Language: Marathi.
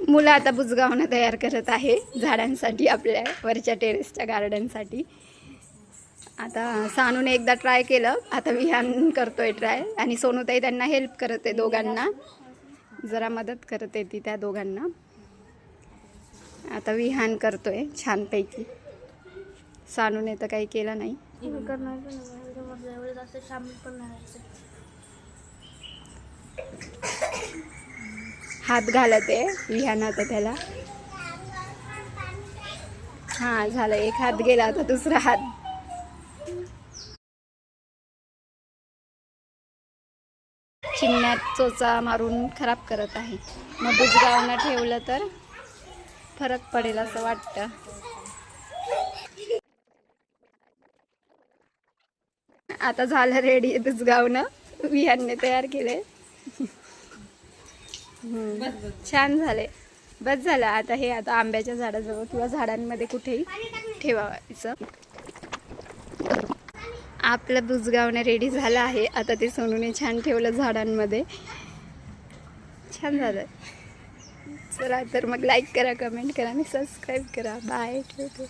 मुलं आता बुजगावणं तयार करत आहे झाडांसाठी, आपल्या वरच्या टेरेसच्या गार्डनसाठी. आता सानूने एकदा ट्राय केलं, आता विहान करतोय ट्राय, आणि सोनूताई त्यांना हेल्प करत आहे, दोघांना जरा मदत करत आहे ती त्या दोघांना. आता विहान करतोय छानपैकी. सानूने तर काही केलं नाही. हात घालत आहे विहान आता त्याला. हा झालं, एक हात गेला, आता दुसरा हात. चिमण्यात चोचा मारून खराब करत आहे. मग बुजगावनं ठेवलं तर फरक पडेल असं वाटतं. आता झालं रेडी बुजगावनं, विहानने तयार केले. छान झाले, बस झालं. आता हे आता आंब्याच्या झाडाजवळ किंवा झाडांमध्ये कुठेही ठेवायचं. आपलं बुजगावणं रेडी झालं आहे. आता ते सोनूने छान ठेवलं झाडांमध्ये, छान झालं. चला तर मग लाईक करा, कमेंट करा आणि सबस्क्राईब करा. बाय, ठेवते.